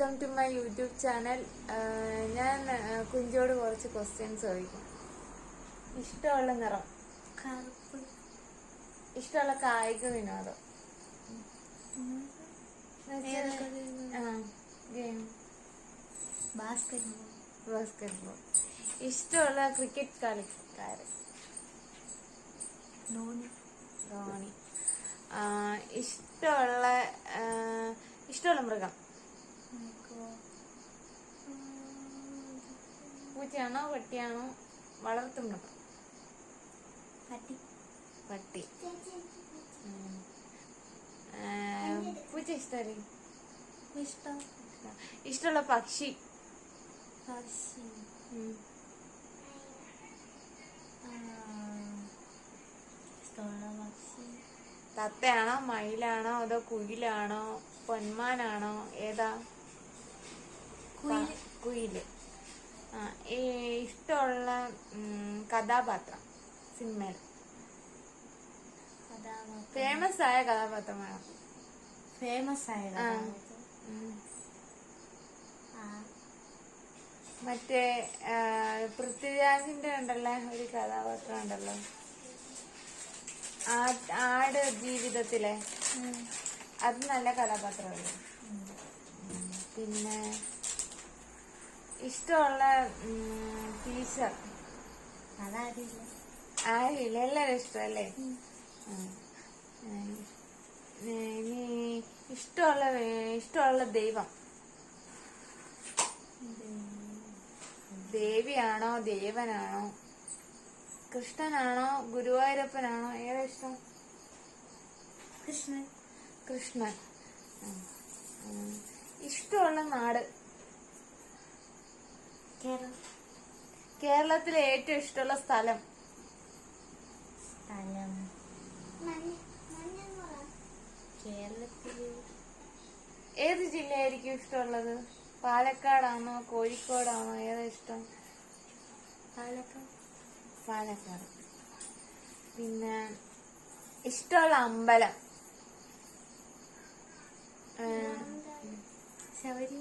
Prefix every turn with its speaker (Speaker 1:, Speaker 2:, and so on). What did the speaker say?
Speaker 1: Welcome to my YouTube channel. ഞാൻ കുഞ്ചോട് കുറച്ച് ക്വസ്റ്റ്യൻസ് ചോദിക്കും. ഇഷ്ടമുള്ള നിറം?
Speaker 2: കറുപ്പ്.
Speaker 1: ഇഷ്ടമുള്ള കായിക വിനോദം? Game basketball. ഇഷ്ടമുള്ള ക്രിക്കറ്റ് കളിക്കാരൻ? ധോണി. ഇഷ്ടമുള്ള മൃഗം? പൂച്ചയാണോ പട്ടിയാണോ? വളർത്തു മൃഗം? പട്ടി. പൂച്ച ഇഷ്ടമല്ലേ? ഇഷ്ടമുള്ള പക്ഷി? തത്തയാണോ മയിലാണോ അതോ കുയിലാണോ പൊന്മാനാണോ? ഏതാ? കുയില്. ഇഷ്ടമുള്ള കഥാപാത്രം സിനിമയിൽ? ഫേമസ് ആയ കഥാപാത്രം വേണം. മറ്റേ പൃഥ്വിരാജിന്റെ ഉണ്ടല്ലോ ഒരു കഥാപാത്രം ഉണ്ടല്ലോ, ആട് ജീവിതത്തിലെ, അത് നല്ല കഥാപാത്രമല്ലേ. പിന്നെ ഇഷ്ടമുള്ള ടീച്ചർ? ആരില്ല, എല്ലാരും ഇഷ്ടമല്ലേ. ഇനി ഇഷ്ടമുള്ള ദൈവം? ദേവിയാണോ ദേവനാണോ? കൃഷ്ണനാണോ ഗുരുവായൂരപ്പനാണോ? ഏതാ ഇഷ്ടം? കൃഷ്ണൻ. ഇഷ്ടമുള്ള നാട്? കേരളത്തിലെ ഏറ്റവും ഇഷ്ടമുള്ള സ്ഥലം?
Speaker 2: കേരളത്തില്
Speaker 1: ഏത് ജില്ലയായിരിക്കും ഇഷ്ടമുള്ളത്? പാലക്കാടാണോ കോഴിക്കോടാണോ? ഏതാ ഇഷ്ടം? പാലക്കാട്. പിന്നെ ഇഷ്ടമുള്ള അമ്പലം?
Speaker 2: ശബരി.